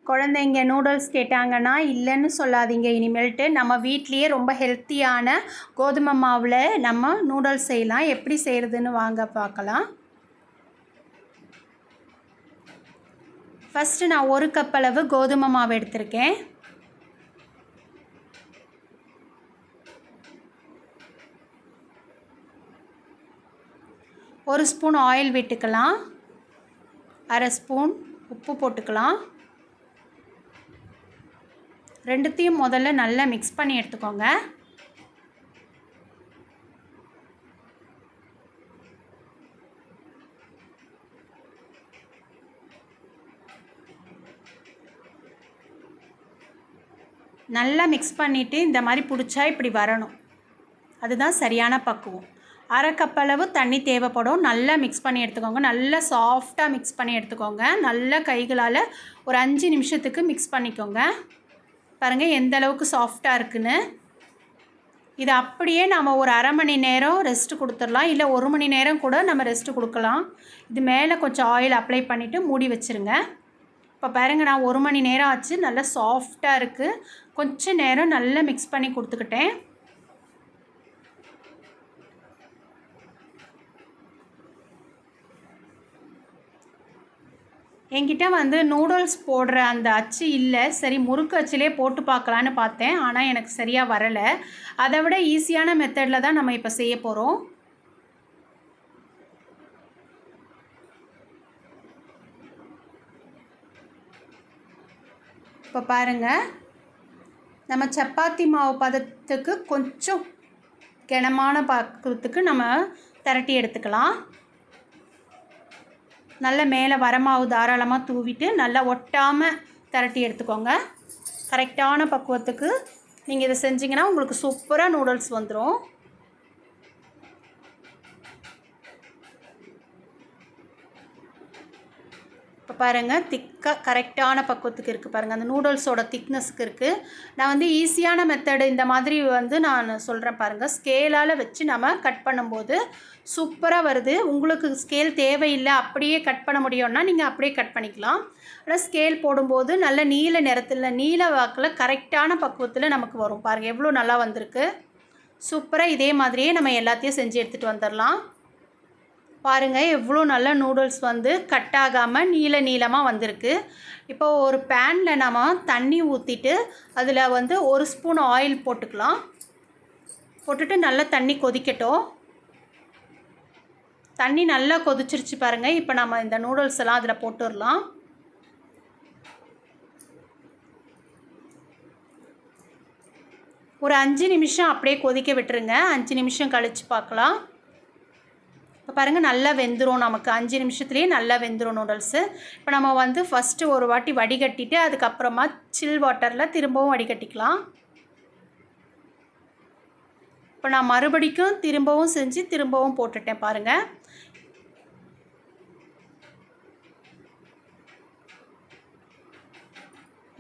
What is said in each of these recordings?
குழந்தைங்க நூடுல்ஸ் கேட்டாங்கன்னா இல்லைன்னு சொல்லாதீங்க. இனிமேல்ட்டு நம்ம வீட்லேயே ரொம்ப ஹெல்த்தியான கோதுமை மாவில் நம்ம நூடுல்ஸ் செய்யலாம். எப்படி செய்கிறதுன்னு வாங்க பார்க்கலாம். ஃபஸ்ட்டு நான் 1 கப் அளவு கோதுமை மாவு எடுத்திருக்கேன். ஒரு ஸ்பூன் ஆயில் விட்டுக்கலாம். அரை ஸ்பூன் உப்பு போட்டுக்கலாம். ரெண்டுத்தையும் முதல்ல நல்லா மிக்ஸ் பண்ணி எடுத்துக்கோங்க. நல்லா மிக்ஸ் பண்ணிவிட்டு இந்த மாதிரி பிடிச்சா இப்படி வரணும். அதுதான் சரியான பக்குவம். அரை கப் அளவு தண்ணி தேவைப்படும். நல்லா மிக்ஸ் பண்ணி எடுத்துக்கோங்க. நல்லா சாஃப்டாக மிக்ஸ் பண்ணி எடுத்துக்கோங்க. நல்லா கைகளால் ஒரு 5 நிமிஷத்துக்கு மிக்ஸ் பண்ணிக்கோங்க. பாருங்கள் எந்த அளவுக்கு சாஃப்டாக இருக்குன்னு. இது அப்படியே நம்ம ஒரு அரை மணி நேரம் ரெஸ்ட்டு கொடுத்துடலாம். இல்லை 1 மணி நேரம் கூட நம்ம ரெஸ்ட்டு கொடுக்கலாம். இது மேலே கொஞ்சம் ஆயில் அப்ளை பண்ணிவிட்டு மூடி வச்சுருங்க. இப்போ பாருங்கள் நான் 1 மணி நேரம் ஆச்சு. நல்லா சாஃப்டாக இருக்குது. கொஞ்சம் நேரம் நல்லா மிக்ஸ் பண்ணி கொடுத்துக்கிட்டேன். என்கிட்ட நூடுல்ஸ் போடுற அந்த அச்சு இல்லை. சரி முறுக்கு அச்சிலே போட்டு பார்க்கலான்னு பார்த்தேன். ஆனால் எனக்கு சரியாக வரலை. அதை விட ஈஸியான மெத்தடில் தான் நம்ம இப்போ செய்ய போகிறோம். இப்போ பாருங்கள், நம்ம சப்பாத்தி மாவு பதத்துக்கு கொஞ்சம் கனமான பக்குவத்துக்கு நம்ம திரட்டி எடுத்துக்கலாம். நல்ல மேலே வரமாவு தாராளமாக தூவிட்டு நல்லா ஒட்டாமல் திரட்டி எடுத்துக்கோங்க. கரெக்டான பக்குவத்துக்கு நீங்கள் இதை செஞ்சிங்கன்னா உங்களுக்கு சூப்பராக நூடுல்ஸ் வந்துடும். இப்போ பாருங்கள் திக்காக கரெக்டான பக்குவத்துக்கு இருக்குது. பாருங்கள் அந்த நூடுல்ஸோட திக்னஸ்க்கு இருக்குது. நான் ஈஸியான மெத்தடு இந்த மாதிரி நான் சொல்கிறேன் பாருங்கள். ஸ்கேலால் வச்சு நம்ம கட் பண்ணும்போது சூப்பராக வருது. உங்களுக்கு ஸ்கேல் தேவையில்லை, அப்படியே கட் பண்ண முடியும்னா நீங்கள் அப்படியே கட் பண்ணிக்கலாம். ஆனால் ஸ்கேல் போடும்போது நல்ல நீல நிறத்தில் நீல வாக்கில் கரெக்டான பக்குவத்தில் நமக்கு வரும். பாருங்கள் எவ்வளோ நல்லா வந்திருக்கு. சூப்பராக இதே மாதிரியே நம்ம எல்லாத்தையும் செஞ்சு எடுத்துகிட்டு வந்துடலாம். பாருங்கள் எவ்வளோ நல்ல நூடுல்ஸ் கட் ஆகாமல் நீளமாக வந்திருக்கு. இப்போ ஒரு பேனில் நம்ம தண்ணி ஊற்றிட்டு அதில் 1 ஸ்பூன் ஆயில் போட்டுக்கலாம். போட்டுட்டு நல்லா தண்ணி கொதிக்கட்டும். தண்ணி நல்லா கொதிச்சிருச்சு பாருங்கள். இப்போ நம்ம இந்த நூடுல்ஸ் எல்லாம் அதில் போட்டுடலாம். ஒரு 5 நிமிஷம் அப்படியே கொதிக்க விட்டுருங்க. 5 நிமிஷம் கழித்து பார்க்கலாம். இப்போ பாருங்கள் நல்லா வெந்துடும். நமக்கு 5 நிமிஷத்துலேயே நல்லா வெந்துடும் நூடுல்ஸு. இப்போ நம்ம ஃபஸ்ட்டு ஒரு வாட்டி வடிகட்டிட்டு அதுக்கப்புறமா சில் வாட்டரில் திரும்பவும் வடிகட்டிக்கலாம். இப்போ நான் மறுபடிக்கும் திரும்பவும் செஞ்சு திரும்பவும் போட்டுட்டேன் பாருங்கள்.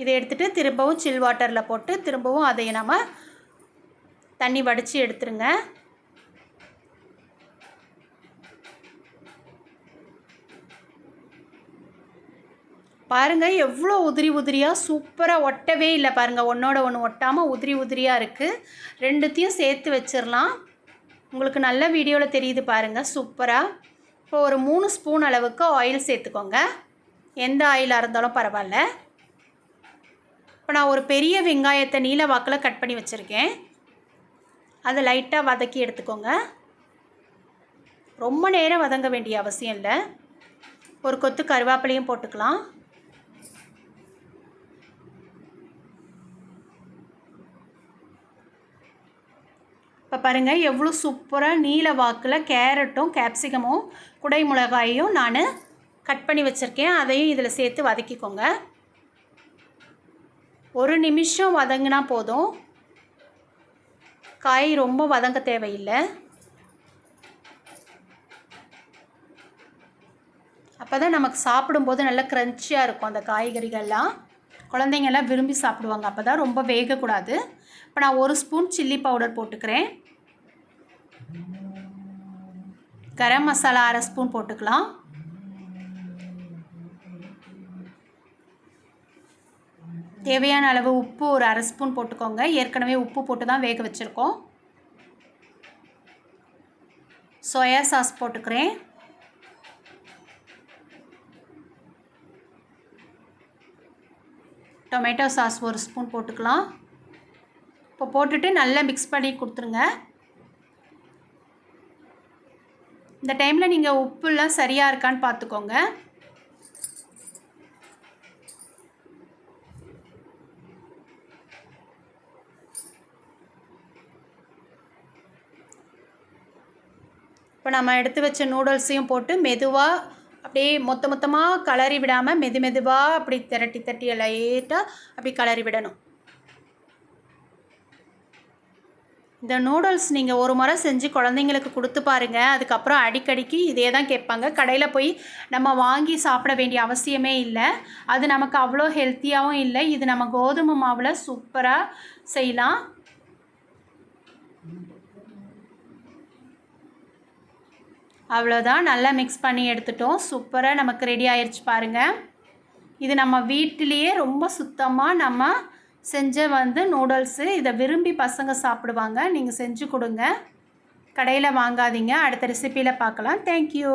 இதை எடுத்துகிட்டு திரும்பவும் சில் வாட்டரில் போட்டு திரும்பவும் அதை நம்ம தண்ணி வடித்து எடுத்துருங்க. பாருங்கள் எவ்வளோ உதிரி உதிரியாக சூப்பராக ஒட்டவே இல்லை பாருங்கள். ஒன்றோட ஒன்று ஒட்டாமல் உதிரி உதிரியாக இருக்குது. ரெண்டுத்தையும் சேர்த்து வச்சிடலாம். உங்களுக்கு நல்ல வீடியோவில் தெரியுது பாருங்கள் சூப்பராக. இப்போ ஒரு 3 ஸ்பூன் அளவுக்கு ஆயில் சேர்த்துக்கோங்க. எந்த ஆயிலாக இருந்தாலும் பரவாயில்ல. இப்போ நான் ஒரு பெரிய வெங்காயத்தை நீல வாக்கில் கட் பண்ணி வச்சுருக்கேன். அதை லைட்டாக வதக்கி எடுத்துக்கோங்க. ரொம்ப நேரம் வதங்க வேண்டிய அவசியம் இல்லை. ஒரு கொத்து கருவேப்பிலையும் போட்டுக்கலாம். இப்போ பாருங்கள் எவ்வளோ சூப்பராக நீல வாக்கில் கேரட்டும் கேப்சிகமும் குடை மிளகாயும் நான் கட் பண்ணி வச்சுருக்கேன். அதையும் இதில் சேர்த்து வதக்கிக்கோங்க. 1 நிமிஷம் வதங்கினா போதும். காய் ரொம்ப வதங்க தேவையில்லை. அப்போ தான் நமக்கு சாப்பிடும்போது நல்லா க்ரன்ச்சியாக இருக்கும். அந்த காய்கறிகள்லாம் குழந்தைங்கள்லாம் விரும்பி சாப்பிடுவாங்க. அப்போ தான் ரொம்ப வேகக்கூடாது. இப்போ நான் 1 ஸ்பூன் சில்லி பவுடர் போட்டுக்கிறேன். கரம் மசாலா அரை ஸ்பூன் போட்டுக்கலாம். தேவையான அளவு உப்பு ஒரு 1/2 ஸ்பூன் போட்டுக்கோங்க. ஏற்கனவே உப்பு போட்டு தான் வேக வச்சுருக்கோம். சோயா சாஸ் போட்டுக்கிறேன். டொமேட்டோ சாஸ் 1 ஸ்பூன் போட்டுக்கலாம். இப்போ போட்டுட்டு நல்லா மிக்ஸ் பண்ணி கொடுத்துருங்க. இந்த டைமில் நீங்கள் உப்புலாம் சரியாக இருக்கான்னு பார்த்துக்கோங்க. இப்போ நம்ம எடுத்து வச்ச நூடுல்ஸையும் போட்டு மெதுவாக அப்படியே மொத்தமாக கிளறி விடாமல் மெதுவாக அப்படி தட்டி லைட்டாக அப்படி கிளறி விடணும். இந்த நூடுல்ஸ் நீங்கள் ஒரு முறை செஞ்சு குழந்தைங்களுக்கு கொடுத்து பாருங்கள். அதுக்கப்புறம் அடிக்கடிக்கு இதே தான் கேட்பாங்க. கடையில் போய் நம்ம வாங்கி சாப்பிட வேண்டிய அவசியமே இல்லை. அது நமக்கு அவ்வளோ ஹெல்த்தியாகவும் இல்லை. இது நம்ம கோதுமை மாவில் சூப்பராக செய்யலாம். அவ்வளோதான், நல்லா மிக்ஸ் பண்ணி எடுத்துட்டோம். சூப்பராக நமக்கு ரெடி ஆயிடுச்சு பாருங்கள். இது நம்ம வீட்டிலையே ரொம்ப சுத்தமாக நம்ம செஞ்ச நூடுல்ஸு. இதை விரும்பி பசங்க சாப்பிடுவாங்க. நீங்கள் செஞ்சு கொடுங்க, கடையில் வாங்காதீங்க. அடுத்த ரெசிப்பியில் பார்க்கலாம். தேங்க்யூ.